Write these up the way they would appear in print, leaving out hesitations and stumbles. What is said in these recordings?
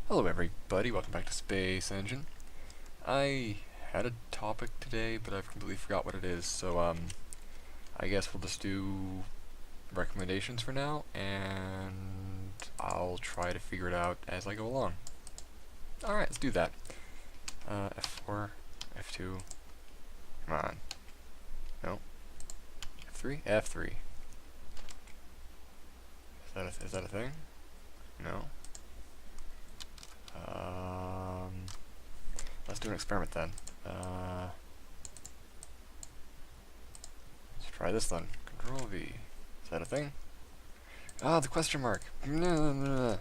Hello everybody, welcome back to Space Engine. I had a topic today, but I've completely forgot what it is, so I guess we'll just do recommendations for now, and I'll try to figure it out as I go along. Alright, let's do that. F4, F2, come on. No. F3? F3. Is that a thing? No. Let's do an experiment then. Let's try this then. Control V. Is that a thing? Ah, the question mark. No.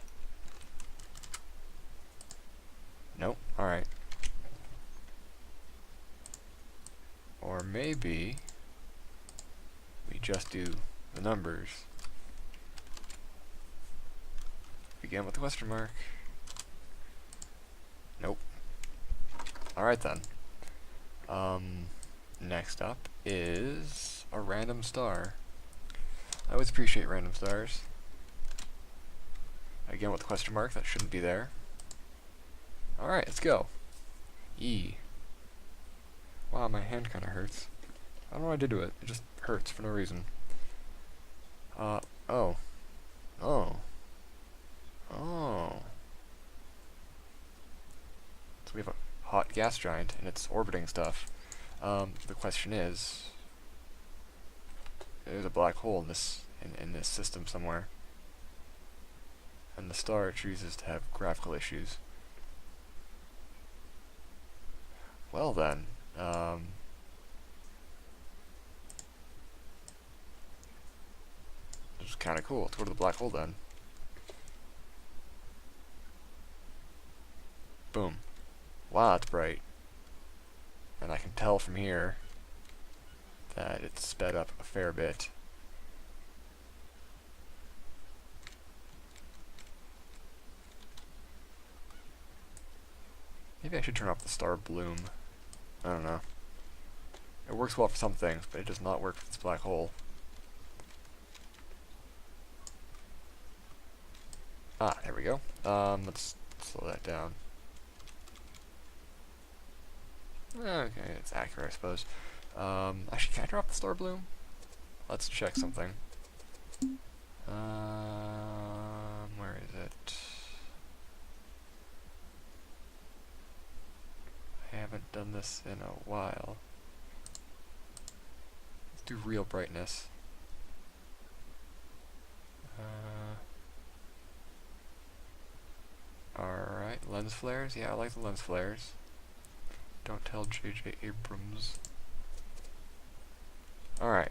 Nope. Alright. Or maybe we just do the numbers. Begin with the question mark. Nope. Alright then. Next up is a random star. I always appreciate random stars. Again with the question mark, that shouldn't be there. Alright, let's go. E. Wow, my hand kinda hurts. I don't know what I did to it. It just hurts for no reason. Oh. Oh. Oh. So we have a hot gas giant, and it's orbiting stuff. The question is, there's a black hole in this system somewhere, and the star chooses to have graphical issues. Well then, this is kind of cool. Let's go to the black hole then. Boom. Wow, it's bright. And I can tell from here that it's sped up a fair bit. Maybe I should turn off the star bloom. I don't know. It works well for some things, but it does not work for this black hole. Ah, there we go. Let's slow that down. Okay, it's accurate, I suppose. Actually, can I turn off the star bloom? Let's check something. Where is it? I haven't done this in a while. Let's do real brightness. Alright, lens flares. Yeah, I like the lens flares. Don't tell J.J. Abrams. Alright.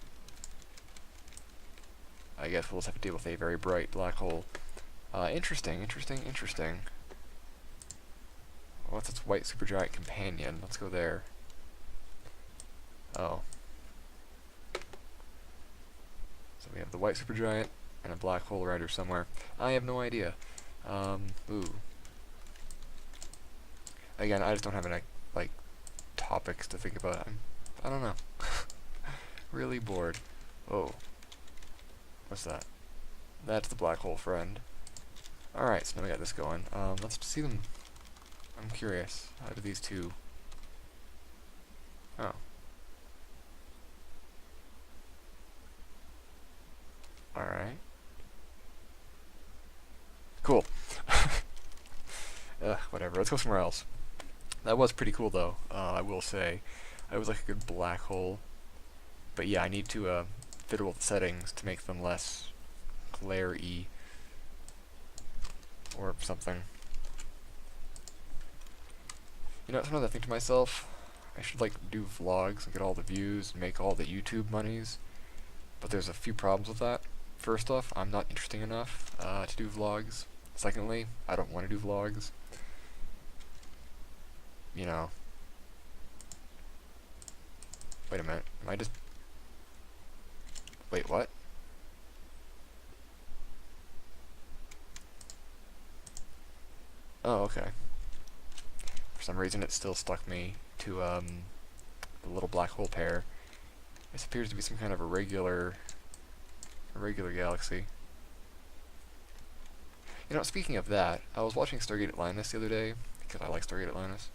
I guess we'll just have to deal with a very bright black hole. Interesting. What's its white supergiant companion? Let's go there. Oh. So we have the white supergiant and a black hole around here somewhere. I have no idea. Ooh. Again, I just don't have any, like, topics to think about. I don't know. Really bored. Oh. What's that? That's the black hole friend. Alright, so now we got this going. Let's see them. I'm curious. How do these two... Oh. Alright. Cool. Whatever. Let's go somewhere else. That was pretty cool, though. I will say. I was like a good black hole. But yeah, I need to fiddle with the settings to make them less glare-y. Or something. You know, sometimes I think to myself, I should like do vlogs and get all the views and make all the YouTube monies. But there's a few problems with that. First off, I'm not interesting enough to do vlogs. Secondly, I don't want to do vlogs. You know. Wait a minute. Am I just... Wait, what? Oh, okay. For some reason it still stuck me to the little black hole pair. This appears to be some kind of a regular galaxy. Speaking of that, I was watching Stargate Atlantis the other day, because I like Stargate Atlantis,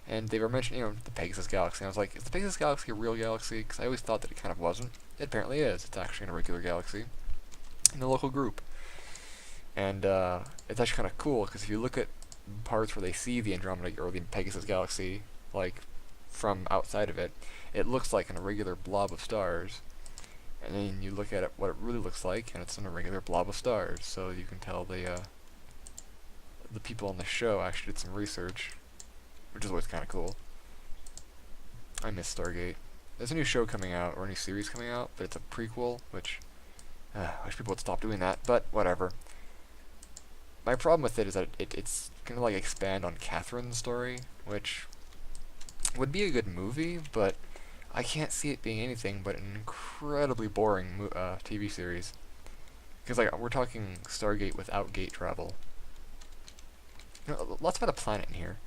and they were mentioning, the Pegasus Galaxy, and I was like, is the Pegasus Galaxy a real galaxy? Because I always thought that it kind of wasn't. It apparently is. It's actually in a regular galaxy, in a local group. And it's actually kind of cool, because if you look at parts where they see the Andromeda, or the Pegasus Galaxy, like, from outside of it, it looks like an irregular blob of stars. And then you look at it, what it really looks like, and it's an irregular blob of stars. So you can tell the people on the show actually did some research, which is always kind of cool. I miss Stargate. There's a new show coming out, or a new series coming out, but it's a prequel, which I wish people would stop doing that, but whatever. My problem with it is that it's gonna like expand on Catherine's story, which would be a good movie, but I can't see it being anything but an incredibly boring TV series. Because like we're talking Stargate without gate travel. Lots about a planet in here,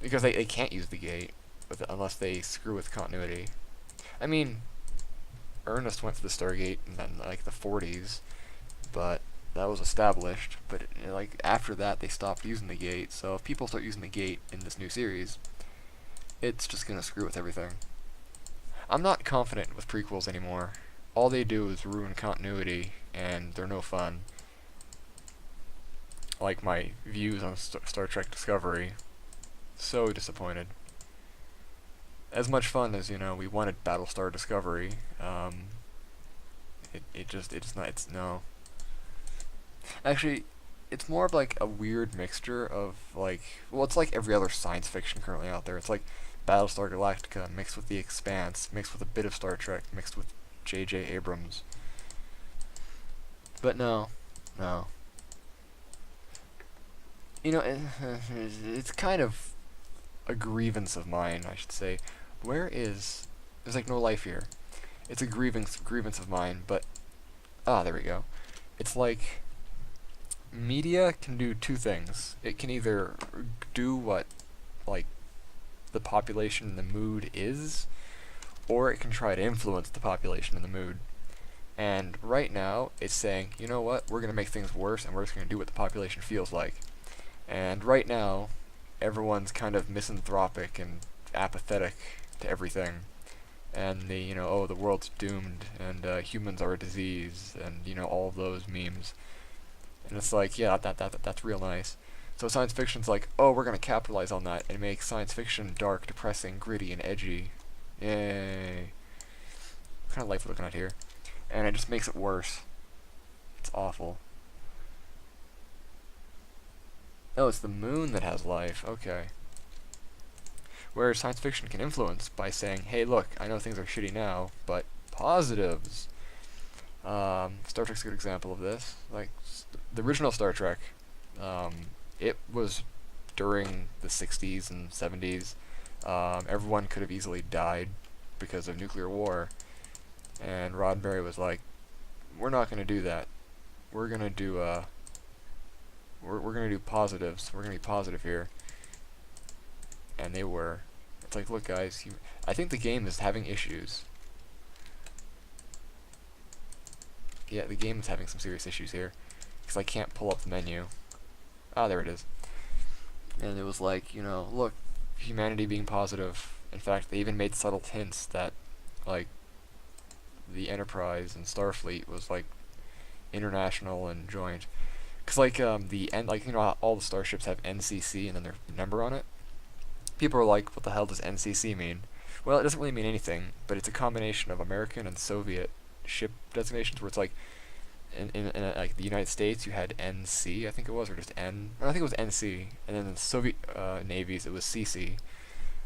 because they can't use the gate unless they screw with continuity. I mean, Ernest went to the Stargate in like the 40s, but that was established. But like after that, they stopped using the gate. So if people start using the gate in this new series, it's just gonna screw with everything. I'm not confident with prequels anymore. All they do is ruin continuity, and they're no fun. Like my views on Star Trek Discovery. So disappointed. As much fun as, we wanted Battlestar Discovery, it's no. Actually, it's more of like a weird mixture of it's like every other science fiction currently out there. It's like Battlestar Galactica mixed with The Expanse, mixed with a bit of Star Trek, mixed with J.J. Abrams. But no. It's kind of a grievance of mine, I should say. There's like no life here. It's a grievance of mine, but there we go. It's like media can do two things. It can either do what like the population and the mood is, or it can try to influence the population and the mood. And right now, it's saying, you know what, we're going to make things worse, and we're just going to do what the population feels like. And right now, everyone's kind of misanthropic and apathetic to everything. And the world's doomed, and humans are a disease, and all of those memes. And it's like, yeah, that's real nice. So science fiction's like, oh, we're gonna capitalize on that and make science fiction dark, depressing, gritty, and edgy. Yay! What kind of life we're looking at here? And it just makes it worse. It's awful. Oh, it's the moon that has life. Okay. Whereas science fiction can influence by saying, hey, look, I know things are shitty now, but positives. Star Trek's a good example of this. Like, the original Star Trek, it was during the 60s and 70s. Everyone could have easily died because of nuclear war. And Roddenberry was like, we're not going to do that. We're going to do, we're going to do positives. We're going to be positive here. And they were. It's like, look, guys, I think the game is having issues. Yeah, the game is having some serious issues here. Because I can't pull up the menu. Ah, there it is. And it was like, look, humanity being positive. In fact, they even made subtle hints that, like, the Enterprise and Starfleet was, like, international and joint. Because, like, how all the starships have NCC and then their number on it? People are like, what the hell does NCC mean? Well, it doesn't really mean anything, but it's a combination of American and Soviet ship designations where it's like, in like the United States, you had NC, I think it was, or just N. No, I think it was NC, and then in the Soviet navies, it was CC.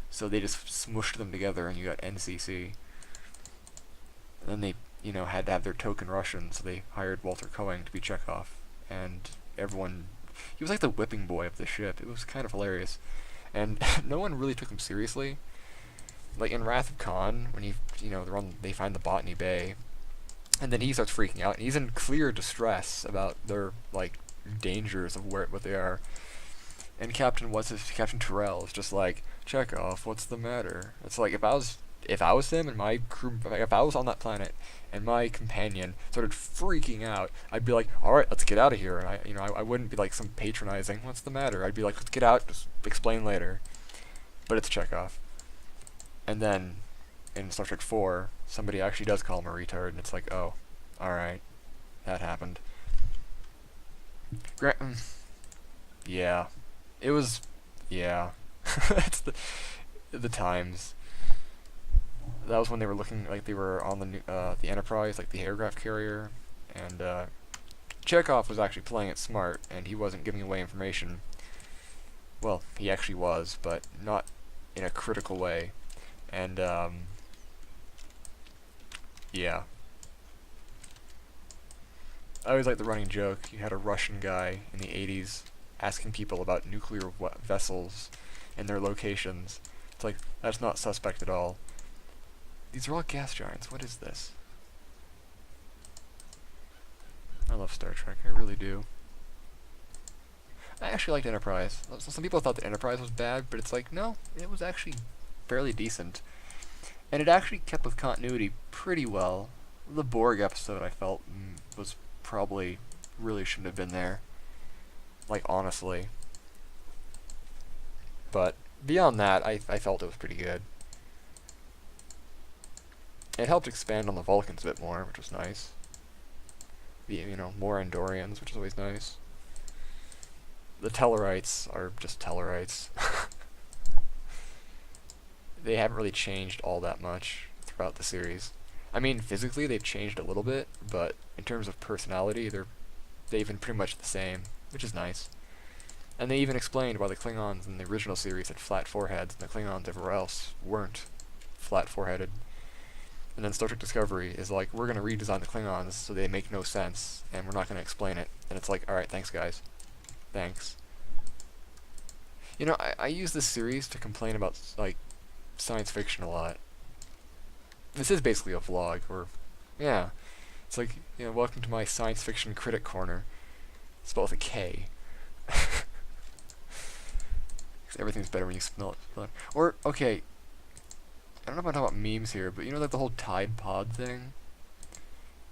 So they just smushed them together, and you got NCC. And then they, had to have their token Russian, so they hired Walter Koenig to be Chekhov, and everyone, he was like the whipping boy of the ship. It was kind of hilarious, and no one really took him seriously. Like in Wrath of Khan, when they find the Botany Bay. And then he starts freaking out, and he's in clear distress about their, like, dangers of what they are. And Captain Terrell is just like, Chekhov, what's the matter? It's like, if if I was them and my crew, if I was on that planet and my companion started freaking out, I'd be like, all right, let's get out of here. And I wouldn't be like some patronizing, what's the matter? I'd be like, let's get out, just explain later. But it's Chekhov. And then in Star Trek 4, somebody actually does call him a retard, and it's like, oh, all right, that happened. Yeah, it was, yeah. It's the times. That was when they were looking like they were on the Enterprise, like the aircraft carrier, and Chekhov was actually playing it smart, and he wasn't giving away information. Well, he actually was, but not in a critical way. And yeah. I always like the running joke. You had a Russian guy in the 80s asking people about nuclear vessels and their locations. It's like, that's not suspect at all. These are all gas giants. What is this? I love Star Trek. I really do. I actually liked Enterprise. Some people thought that Enterprise was bad, but it's like, no, it was actually fairly decent. And it actually kept with continuity pretty well. The Borg episode, I felt, was probably really shouldn't have been there. Like, honestly. But beyond that, I felt it was pretty good. It helped expand on the Vulcans a bit more, which was nice. More Andorians, which is always nice. The Tellarites are just Tellarites. They haven't really changed all that much throughout the series. I mean, physically they've changed a little bit, but in terms of personality, they've been pretty much the same, which is nice. And they even explained why the Klingons in the original series had flat foreheads, and the Klingons everywhere else weren't flat foreheaded. And then Star Trek Discovery is like, we're going to redesign the Klingons so they make no sense, and we're not going to explain it. And it's like, alright, thanks guys. Thanks. I use this series to complain about, like, science fiction a lot. This is basically a vlog, or, yeah. It's like, welcome to my science fiction critic corner. Spelled with a K. Everything's better when you smell it. Or, okay, I don't know if I'm talking about memes here, but like the whole Tide Pod thing?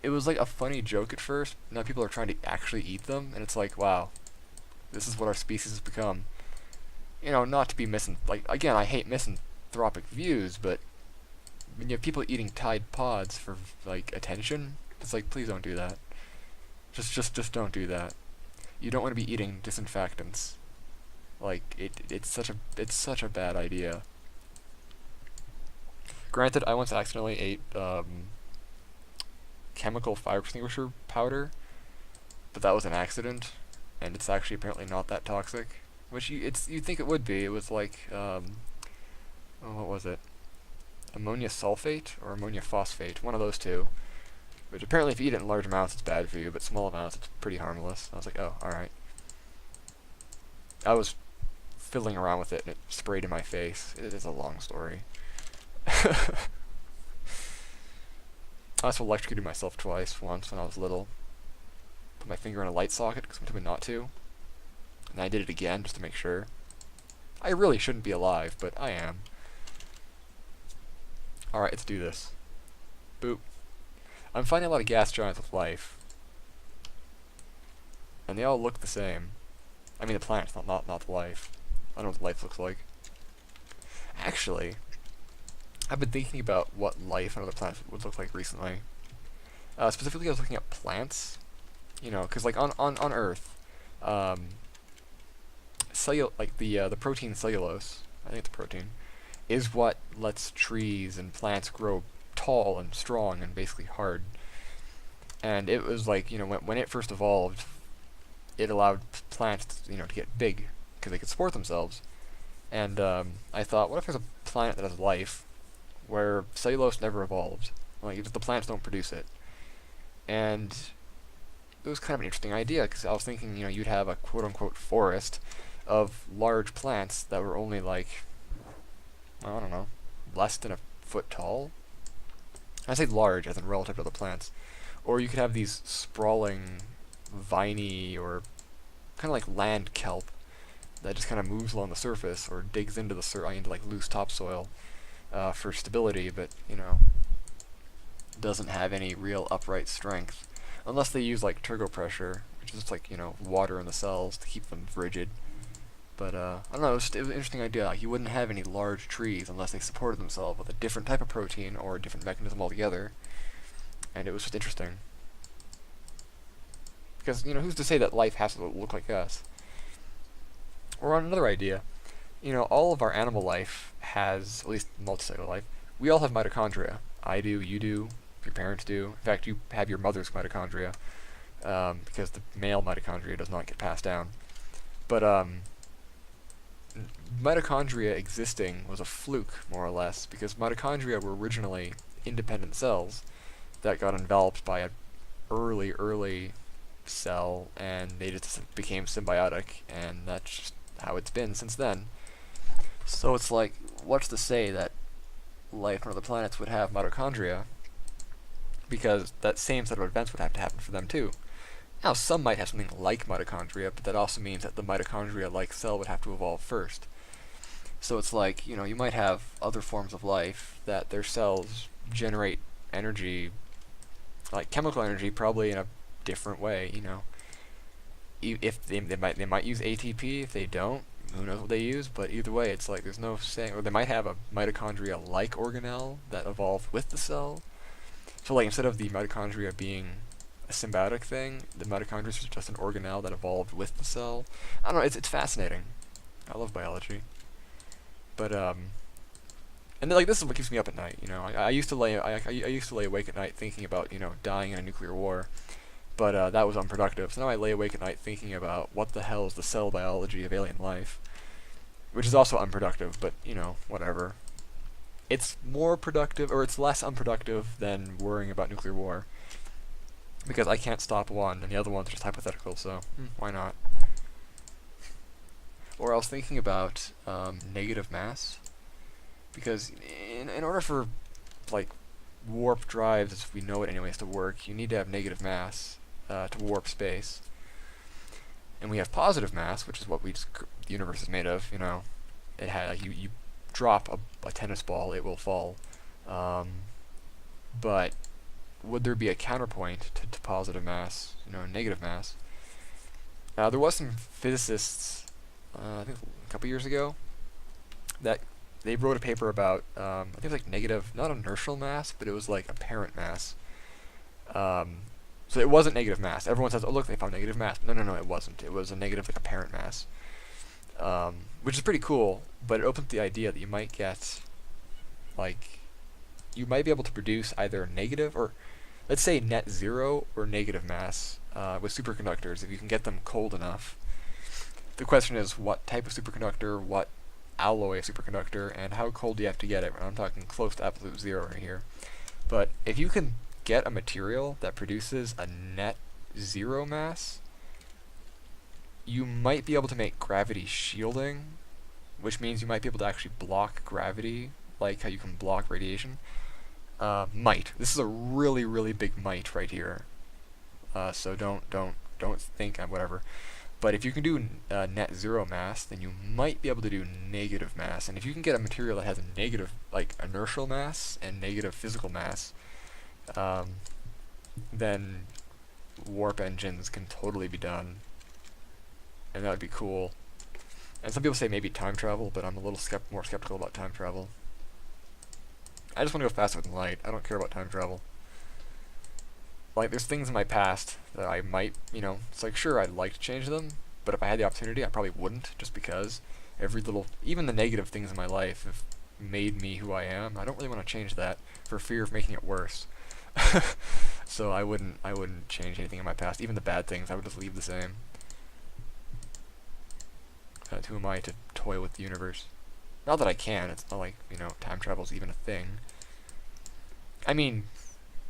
It was like a funny joke at first, now people are trying to actually eat them, and it's like, wow, this is what our species has become. Not to be again, I hate misanthropic views, but when you have people eating Tide Pods for, like, attention, it's like, please don't do that. Just don't do that. You don't want to be eating disinfectants. Like, it's such a bad idea. Granted, I once accidentally ate chemical fire extinguisher powder, but that was an accident, and it's actually apparently not that toxic. Which you'd think it would be. It was like, what was it? Ammonia sulfate or ammonia phosphate, one of those two. Which apparently if you eat it in large amounts it's bad for you, but small amounts it's pretty harmless. I was like, oh, alright. I was fiddling around with it and it sprayed in my face. It is a long story. I also electrocuted myself once when I was little. Put my finger in a light socket because I'm told me not to. And I did it again just to make sure. I really shouldn't be alive, but I am. Alright, let's do this. Boop. I'm finding a lot of gas giants with life. And they all look the same. I mean the planets, not the life. I don't know what life looks like. Actually, I've been thinking about what life on other planets would look like recently. Specifically I was looking at plants. Because like on Earth, the protein cellulose, I think it's protein, is what lets trees and plants grow tall and strong and basically hard. And it was like, when it first evolved, it allowed plants, to get big because they could support themselves. And I thought, what if there's a planet that has life where cellulose never evolved? Like, the plants don't produce it. And it was kind of an interesting idea because I was thinking, you'd have a quote-unquote forest of large plants that were only like, I don't know, less than a foot tall. I say large as in relative to the plants. Or you could have these sprawling, viney, or kind of like land kelp that just kind of moves along the surface or digs into like loose topsoil. for stability, but, you know, doesn't have any real upright strength. Unless they use, like, turbo pressure, which is just, like, you know, water in the cells to keep them rigid. But, I don't know, it was an interesting idea. Like, you wouldn't have any large trees unless they supported themselves with a different type of protein or a different mechanism altogether. And it was just interesting. Because, you know, who's to say that life has to look like us? Or on another idea, you know, all of our animal life has, at least multicellular life, we all have mitochondria. I do, you do, your parents do. In fact, you have your mother's mitochondria, because the male mitochondria does not get passed down. But, mitochondria existing was a fluke, more or less, because mitochondria were originally independent cells that got enveloped by an early cell, and they just became symbiotic, and that's just how it's been since then. So it's like, what's to say that life on other planets would have mitochondria, because that same set of events would have to happen for them too. Now, some might have something like mitochondria, but that also means that the mitochondria-like cell would have to evolve first. So it's like, you know, you might have other forms of life that their cells generate energy, like chemical energy, probably in a different way, you know. If they might use ATP. If they don't, who knows what they use, but either way, it's like there's no saying. Or they might have a mitochondria-like organelle that evolved with the cell. So like instead of the mitochondria being a symbiotic thing, the mitochondria is just an organelle that evolved with the cell. I don't know. It's fascinating. I love biology. But and then, like, this is what keeps me up at night. You know, I used to lay I used to lay awake at night thinking about, you know, dying in a nuclear war. But that was unproductive. So now I lay awake at night thinking about what the hell is the cell biology of alien life, which is also unproductive. But, you know, whatever. It's more productive, or it's less unproductive than worrying about nuclear war, because I can't stop one, and the other one's just hypothetical. So why not? Or I was thinking about negative mass, because in order for, like, warp drives, as we know it anyways, to work, you need to have negative mass to warp space. And we have positive mass, which is what the universe is made of. You know, it had, like, you drop a tennis ball, it will fall. But would there be a counterpoint to positive mass? You know, negative mass. There was some physicists, I think a couple years ago, that they wrote a paper about, I think it was like negative, not inertial mass, but it was like apparent mass. So it wasn't negative mass. Everyone says, oh look, they found negative mass. No, it wasn't. It was a negative, like, apparent mass. Which is pretty cool, but it opens the idea that you might get, like, you might be able to produce either negative, or let's say net zero or negative mass with superconductors if you can get them cold enough. The question is, what type of superconductor, what alloy of superconductor, and how cold do you have to get it? I'm talking close to absolute zero right here. But if you can get a material that produces a net zero mass, you might be able to make gravity shielding, which means you might be able to actually block gravity, like how you can block radiation. Might. This is a really big might right here. So don't think I'm whatever. But if you can do net zero mass, then you might be able to do negative mass. And if you can get a material that has a negative, like, inertial mass and negative physical mass, then warp engines can totally be done. And that would be cool. And some people say maybe time travel, but I'm a little more skeptical about time travel. I just want to go faster than light. I don't care about time travel. Like, there's things in my past that I might, you know, it's like, sure, I'd like to change them, but if I had the opportunity, I probably wouldn't, just because even the negative things in my life have made me who I am. I don't really want to change that for fear of making it worse. So I wouldn't change anything in my past. Even the bad things, I would just leave the same. Who am I to toy with the universe? Not that I can, it's not like, you know, time travel's even a thing. I mean,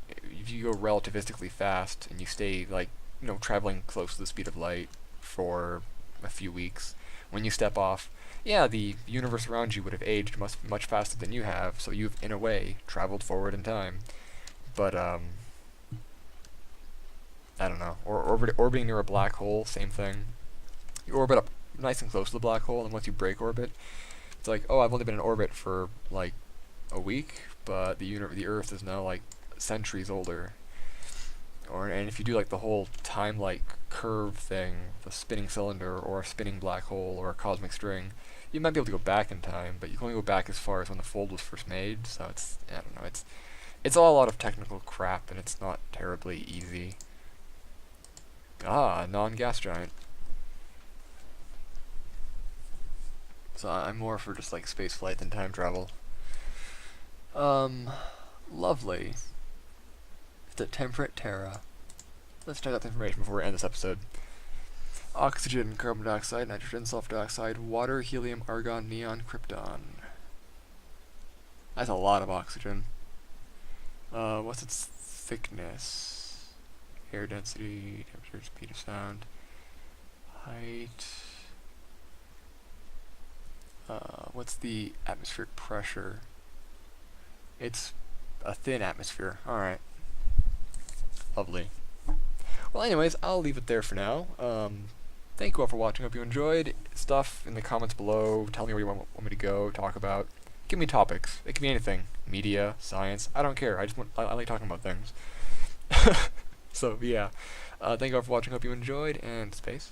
if you go relativistically fast and you stay, like, you know, traveling close to the speed of light for a few weeks, when you step off, yeah, the universe around you would have aged much faster than you have, so you've, in a way, traveled forward in time. But, I don't know. Or orbiting near a black hole, same thing. You orbit up nice and close to the black hole, and once you break orbit, it's like, oh, I've only been in orbit for, like, a week, but the Earth is now like centuries older. And if you do like the whole time-like curve thing, the spinning cylinder or a spinning black hole or a cosmic string, you might be able to go back in time, but you can only go back as far as when the fold was first made. So I don't know, it's all a lot of technical crap, and it's not terribly easy. Ah, non-gas giant. So I'm more for just like space flight than time travel. Lovely. It's a temperate Terra. Let's check out the information before we end this episode. Oxygen, carbon dioxide, nitrogen, sulfur dioxide, water, helium, argon, neon, krypton. That's a lot of oxygen. What's its thickness? Air density, temperature, speed of sound, height. What's the atmospheric pressure? It's a thin atmosphere. Alright. Lovely. Well, anyways, I'll leave it there for now. Thank you all for watching. Hope you enjoyed. Stuff in the comments below. Tell me where you want me to go, talk about. Give me topics. It can be anything. Media, science. I don't care. I like talking about things. So, yeah. Thank you all for watching. Hope you enjoyed. And space.